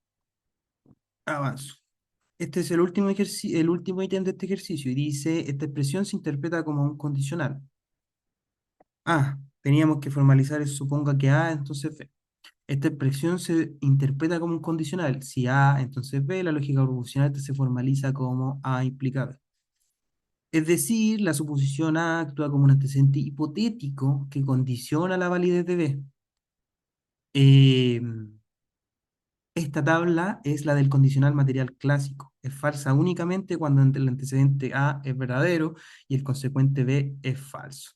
Avanzo. Este es el último ítem de este ejercicio y dice, esta expresión se interpreta como un condicional. Teníamos que formalizar, suponga que A, entonces B. Esta expresión se interpreta como un condicional. Si A, entonces B, la lógica proposicional se formaliza como A implica B. Es decir, la suposición A actúa como un antecedente hipotético que condiciona la validez de B. Eh, Esta tabla es la del condicional material clásico. Es falsa únicamente cuando el antecedente A es verdadero y el consecuente B es falso.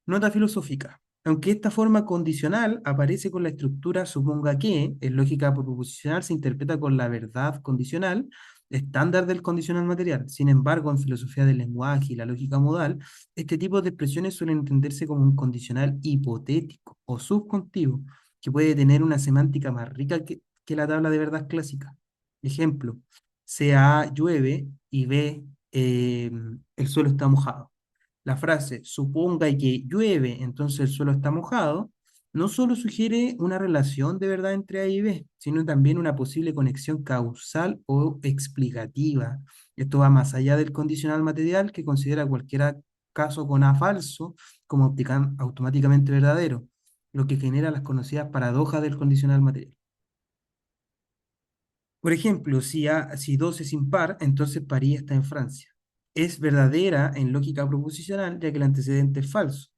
Nota filosófica. Aunque esta forma condicional aparece con la estructura suponga que, en lógica proposicional se interpreta con la verdad condicional, estándar del condicional material. Sin embargo, en filosofía del lenguaje y la lógica modal, este tipo de expresiones suelen entenderse como un condicional hipotético o subjuntivo, que puede tener una semántica más rica que la tabla de verdad clásica. Ejemplo, sea A llueve y B el suelo está mojado. La frase suponga que llueve, entonces el suelo está mojado, no solo sugiere una relación de verdad entre A y B, sino también una posible conexión causal o explicativa. Esto va más allá del condicional material que considera cualquier caso con A falso como automáticamente verdadero, lo que genera las conocidas paradojas del condicional material. Por ejemplo, si 2 es impar, entonces París está en Francia. Es verdadera en lógica proposicional, ya que el antecedente es falso,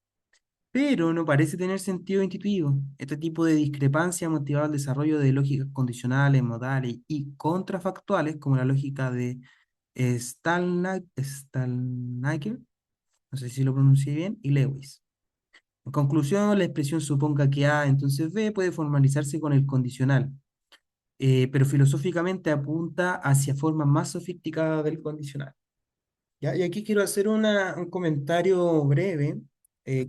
pero no parece tener sentido intuitivo. Este tipo de discrepancia motivaba el desarrollo de lógicas condicionales, modales y contrafactuales, como la lógica de Stalnaker, no sé si lo pronuncié bien, y Lewis. En conclusión, la expresión suponga que A, entonces B, puede formalizarse con el condicional, pero filosóficamente apunta hacia formas más sofisticadas del condicional. ¿Ya? Y aquí quiero hacer un comentario breve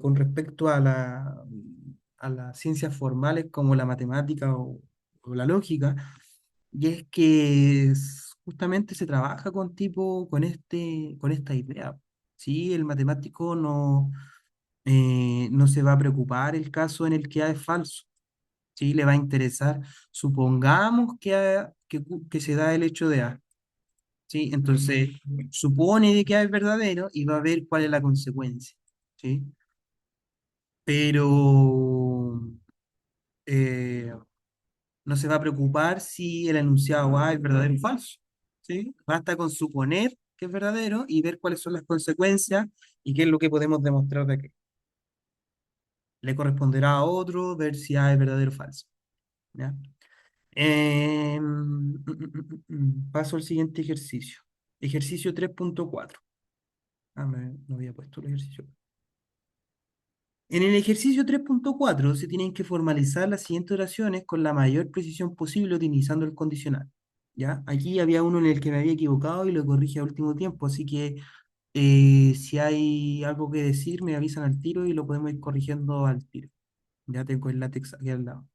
con respecto a las ciencias formales como la matemática o la lógica, y es que justamente se trabaja con esta idea. ¿Sí? El matemático no se va a preocupar el caso en el que A es falso. ¿Sí? Le va a interesar, supongamos que se da el hecho de A. ¿Sí? Entonces, supone de que A es verdadero y va a ver cuál es la consecuencia. ¿Sí? Pero eh, no se va a preocupar si el enunciado A es verdadero o falso. ¿Sí? Basta con suponer que es verdadero y ver cuáles son las consecuencias y qué es lo que podemos demostrar de aquí. Le corresponderá a otro ver si A es verdadero o falso. ¿Ya? Paso al siguiente ejercicio. Ejercicio 3.4. No había puesto el ejercicio. En el ejercicio 3.4 se tienen que formalizar las siguientes oraciones con la mayor precisión posible utilizando el condicional. ¿Ya? Aquí había uno en el que me había equivocado y lo corrige a último tiempo, así que si hay algo que decir me avisan al tiro y lo podemos ir corrigiendo al tiro. Ya tengo el látex aquí al lado.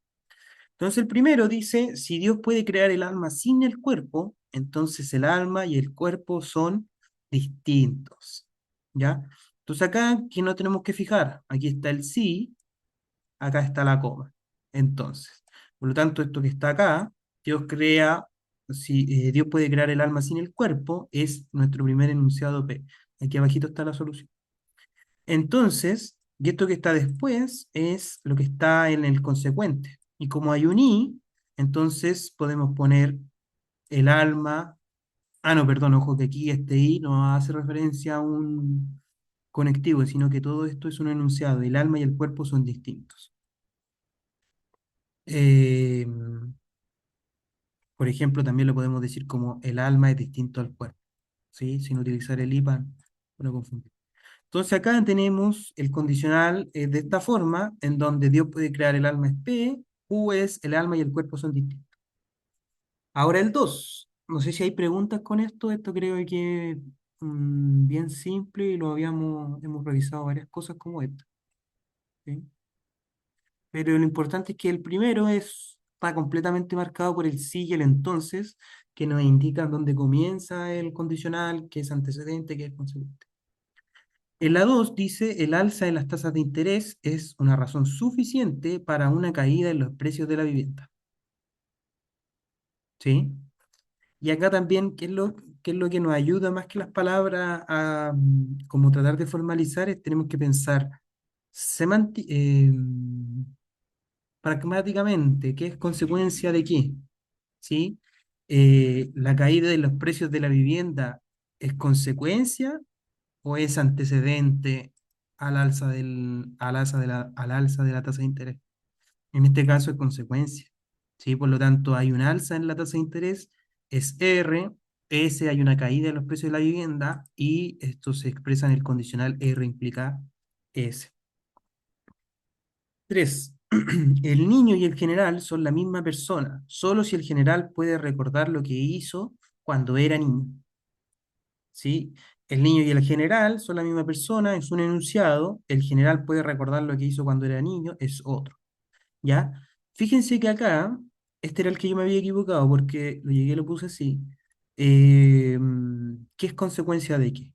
Entonces el primero dice, si Dios puede crear el alma sin el cuerpo, entonces el alma y el cuerpo son distintos. ¿Ya? Entonces acá, ¿qué no tenemos que fijar? Aquí está el sí, acá está la coma. Entonces, por lo tanto, esto que está acá, Dios crea, si Dios puede crear el alma sin el cuerpo, es nuestro primer enunciado P. Aquí abajito está la solución. Entonces, y esto que está después es lo que está en el consecuente. Y como hay un i, entonces podemos poner el alma. Ah, no, perdón, ojo que aquí este i no hace referencia a un conectivo, sino que todo esto es un enunciado. El alma y el cuerpo son distintos. Eh, por ejemplo, también lo podemos decir como el alma es distinto al cuerpo, ¿sí? Sin utilizar el i para no confundir. Entonces acá tenemos el condicional de esta forma, en donde Dios puede crear el alma es P, Q es el alma y el cuerpo son distintos. Ahora el 2. No sé si hay preguntas con esto. Esto creo que es bien simple y hemos revisado varias cosas como esta. ¿Sí? Pero lo importante es que el primero está completamente marcado por el sí y el entonces, que nos indican dónde comienza el condicional, qué es antecedente, qué es consecuente. En la 2 dice, el alza en las tasas de interés es una razón suficiente para una caída en los precios de la vivienda. ¿Sí? Y acá también, ¿qué es lo que nos ayuda más que las palabras a como tratar de formalizar? Tenemos que pensar semanti- eh, pragmáticamente, ¿qué es consecuencia de qué? ¿Sí? ¿La caída de los precios de la vivienda es consecuencia o es antecedente al alza de la tasa de interés? En este caso es consecuencia. ¿sí? Por lo tanto, hay una alza en la tasa de interés, es R, S hay una caída de los precios de la vivienda y esto se expresa en el condicional R implica S. 3. El niño y el general son la misma persona, solo si el general puede recordar lo que hizo cuando era niño. ¿Sí? El niño y el general son la misma persona, es un enunciado, el general puede recordar lo que hizo cuando era niño, es otro. ¿Ya? Fíjense que acá, este era el que yo me había equivocado porque lo llegué y lo puse así. Eh, ¿Qué es consecuencia de qué?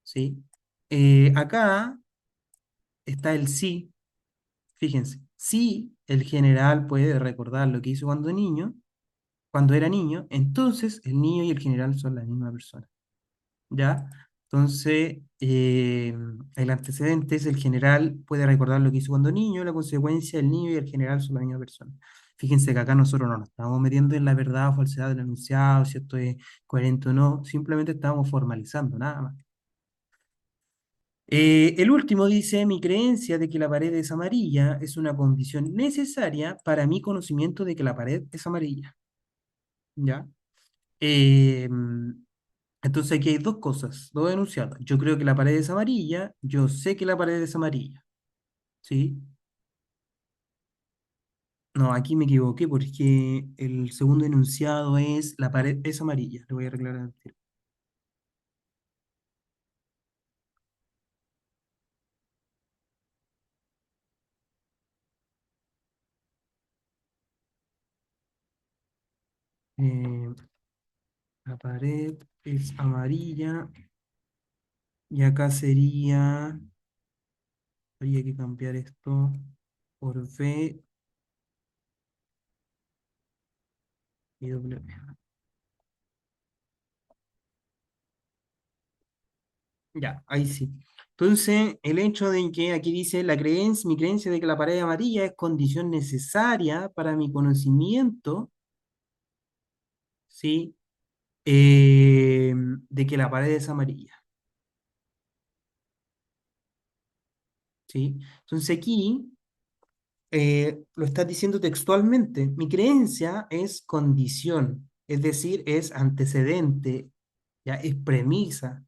¿Sí? Acá está el sí, fíjense, si el general puede recordar lo que hizo cuando era niño, entonces el niño y el general son la misma persona. ¿Ya? Entonces, el antecedente es el general puede recordar lo que hizo cuando niño, la consecuencia, el niño y el general son la misma persona. Fíjense que acá nosotros no nos estamos metiendo en la verdad o falsedad del enunciado, si esto es coherente o no, simplemente estamos formalizando, nada más. El último dice, mi creencia de que la pared es amarilla es una condición necesaria para mi conocimiento de que la pared es amarilla. ¿Ya? Eh, entonces aquí hay dos cosas, dos enunciados. Yo creo que la pared es amarilla, yo sé que la pared es amarilla. ¿Sí? No, aquí me equivoqué porque el segundo enunciado es la pared es amarilla. Lo voy a arreglar antes. Eh, la pared es amarilla y acá sería, habría que cambiar esto por V y W. Ya, ahí sí. Entonces, el hecho de que aquí dice mi creencia de que la pared amarilla es condición necesaria para mi conocimiento, ¿sí? De que la pared es amarilla, ¿sí? Entonces aquí lo estás diciendo textualmente. Mi creencia es condición, es decir, es antecedente, ya es premisa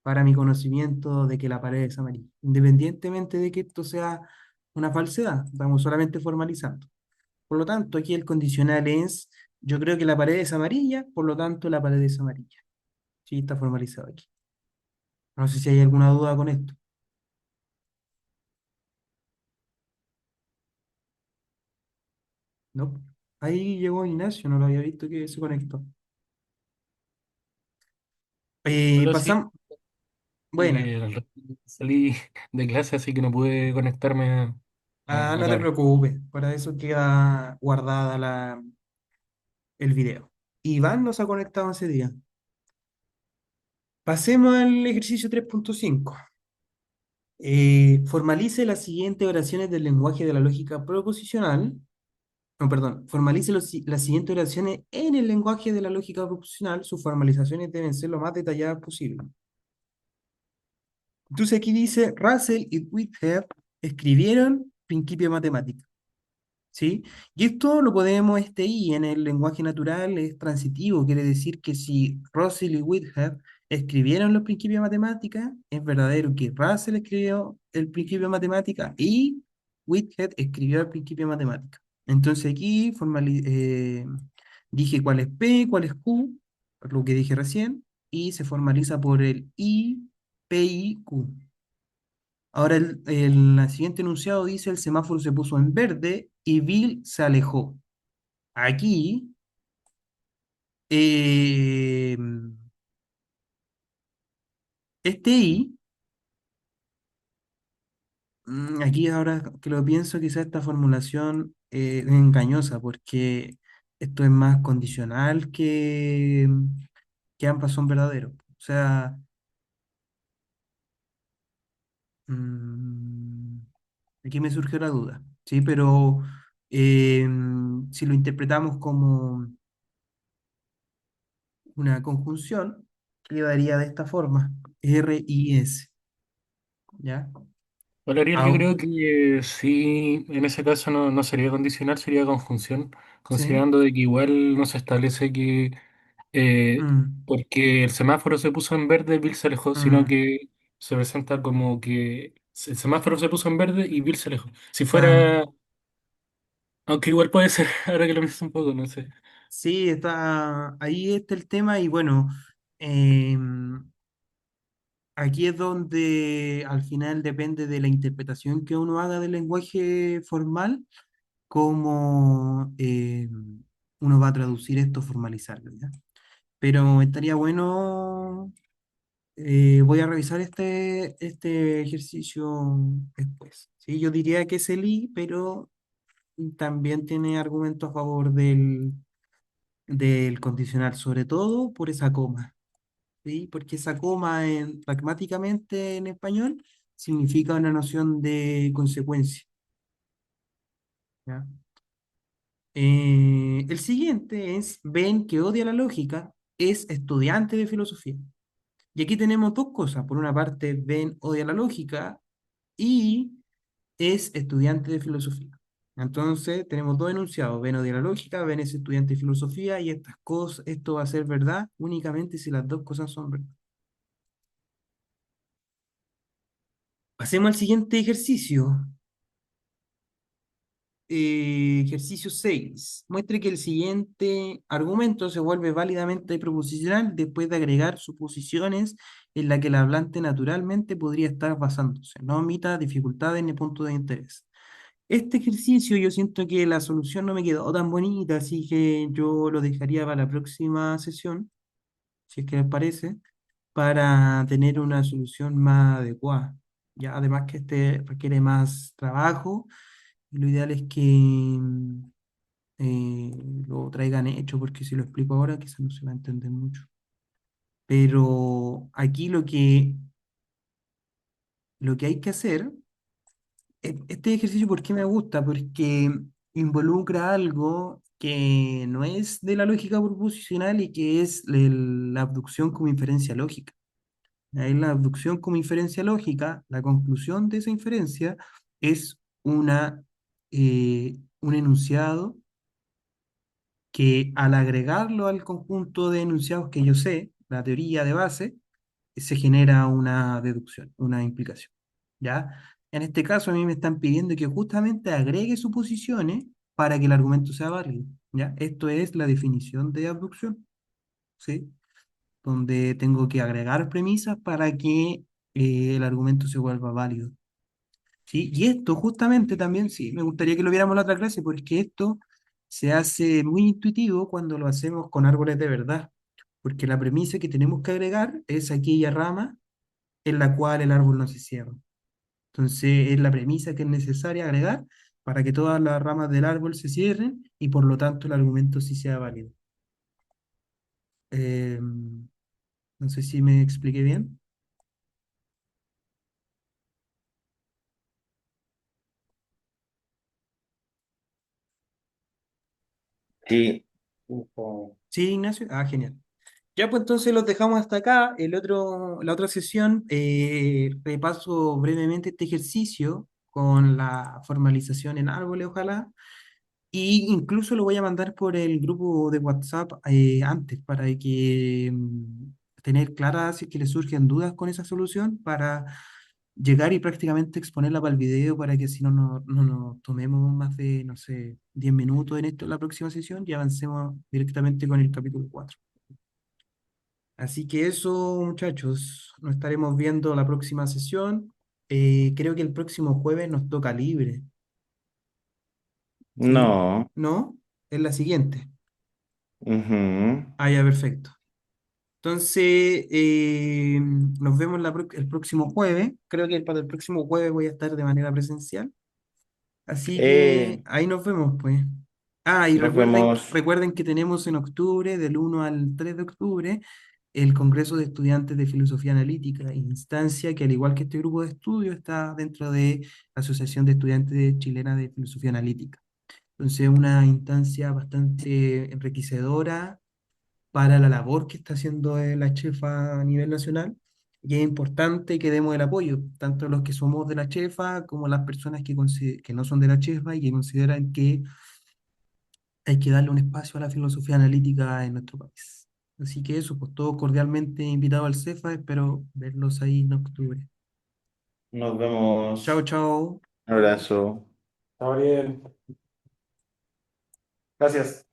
para mi conocimiento de que la pared es amarilla, independientemente de que esto sea una falsedad, estamos solamente formalizando. Por lo tanto, aquí el condicional es, yo creo que la pared es amarilla, por lo tanto la pared es amarilla. Sí, está formalizado aquí. No sé si hay alguna duda con esto. No. Ahí llegó Ignacio, no lo había visto que se conectó. Ahora sí, Pasamos, bueno, al rato salí de clase, así que no pude conectarme no te acá. preocupes, para eso queda guardada el video. Iván nos ha conectado ese día. Pasemos al ejercicio 3.5. Formalice las siguientes oraciones del lenguaje de la lógica proposicional. No, perdón. Formalice las siguientes oraciones en el lenguaje de la lógica proposicional. Sus formalizaciones deben ser lo más detalladas posible. Entonces aquí dice, Russell y Whitehead escribieron principio matemático. ¿Sí? Y esto lo podemos, este I en el lenguaje natural es transitivo, quiere decir que si Russell y Whitehead escribieron los principios de matemática, es verdadero que Russell escribió el principio de matemática y Whitehead escribió el principio de matemática. Entonces aquí dije cuál es P, cuál es Q, lo que dije recién, y se formaliza por el I, P, I, Q. Ahora el siguiente enunciado dice el semáforo se puso en verde y Bill se alejó. Aquí, eh, este I, aquí ahora que lo pienso, quizá esta formulación es engañosa porque esto es más condicional que ambas son verdaderos. O sea, mm, aquí me surgió la duda, ¿sí? Pero si lo interpretamos como una conjunción, quedaría de esta forma, R y S, ¿ya? Hola Ariel, yo Au- creo que sí, en ese caso no sería condicional, sería conjunción, sí. considerando de que igual no se establece que Mm, porque el semáforo se puso en verde, Bill se alejó, sino mm, que se presenta como que el semáforo se puso en verde y Bill se alejó. Si claro. fuera, aunque igual puede ser, ahora que lo pienso un poco, no sé. Sí, está, ahí está el tema y bueno, em, aquí es donde al final depende de la interpretación que uno haga del lenguaje formal, cómo uno va a traducir esto, formalizarlo, ¿ya? Pero estaría bueno, voy a revisar este ejercicio después. Sí, yo diría que es el I, pero también tiene argumentos a favor del condicional, sobre todo por esa coma. ¿Sí? Porque esa coma pragmáticamente en español significa una noción de consecuencia. ¿Ya? El siguiente es Ben, que odia la lógica, es estudiante de filosofía. Y aquí tenemos dos cosas. Por una parte, Ben odia la lógica y es estudiante de filosofía. Entonces, tenemos dos enunciados. Ben odia la lógica, Ben es estudiante de filosofía y estas cosas, esto va a ser verdad únicamente si las dos cosas son verdad. Pasemos al siguiente ejercicio. Ejercicio 6. Muestre que el siguiente argumento se vuelve válidamente proposicional después de agregar suposiciones en las que el hablante naturalmente podría estar basándose. No omita dificultades ni puntos de interés. Este ejercicio yo siento que la solución no me quedó tan bonita, así que yo lo dejaría para la próxima sesión, si es que les parece, para tener una solución más adecuada. Ya, además que este requiere más trabajo y lo ideal es que eh, lo traigan hecho, porque si lo explico ahora quizás no se va a entender mucho. Pero aquí lo que hay que hacer, este ejercicio, ¿por qué me gusta? Porque involucra algo que no es de la lógica proposicional y que es la abducción como inferencia lógica. Ahí la abducción como inferencia lógica, la conclusión de esa inferencia es un enunciado que al agregarlo al conjunto de enunciados que yo sé, la teoría de base, se genera una deducción, una implicación. ¿Ya? En este caso a mí me están pidiendo que justamente agregue suposiciones para que el argumento sea válido. ¿Ya? Esto es la definición de abducción, ¿sí? Donde tengo que agregar premisas para que el argumento se vuelva válido. ¿Sí? Y esto justamente también, sí, me gustaría que lo viéramos en la otra clase, porque esto se hace muy intuitivo cuando lo hacemos con árboles de verdad, porque la premisa que tenemos que agregar es aquella rama en la cual el árbol no se cierra. Entonces, es la premisa que es necesaria agregar para que todas las ramas del árbol se cierren y por lo tanto el argumento sí sea válido. No sé si me expliqué bien. Sí, Sí, Ignacio. Ah, genial. Ya, pues entonces los dejamos hasta acá. La otra sesión, repaso brevemente este ejercicio con la formalización en árboles, ojalá. Y incluso lo voy a mandar por el grupo de WhatsApp antes para que tener claras si es que le surgen dudas con esa solución para llegar y prácticamente exponerla para el video para que si no nos tomemos más de, no sé, 10 minutos en esto en la próxima sesión y avancemos directamente con el capítulo 4. Así que eso, muchachos, nos estaremos viendo la próxima sesión. Creo que el próximo jueves nos toca libre, ¿sí? no. ¿No? Es la siguiente. Ujú. Ah, ya, perfecto. Entonces, nos vemos el próximo jueves. Creo que para el próximo jueves voy a estar de manera presencial. Así que Eh, ahí nos vemos, pues. Ah, y nos vemos. recuerden que tenemos en octubre, del 1 al 3 de octubre, el Congreso de Estudiantes de Filosofía Analítica, instancia que al igual que este grupo de estudio está dentro de la Asociación de Estudiantes Chilena de Filosofía Analítica. Entonces, una instancia bastante enriquecedora para la labor que está haciendo la chefa a nivel nacional Y es importante que demos el apoyo, tanto los que somos de la chefa como las personas que no son de la chefa y que consideran que hay que darle un espacio a la filosofía analítica en nuestro país. Así que eso, pues todos cordialmente invitados al CEFA, espero verlos ahí en octubre. Nos Chao, vemos. chao. Un abrazo. Está bien. Gracias.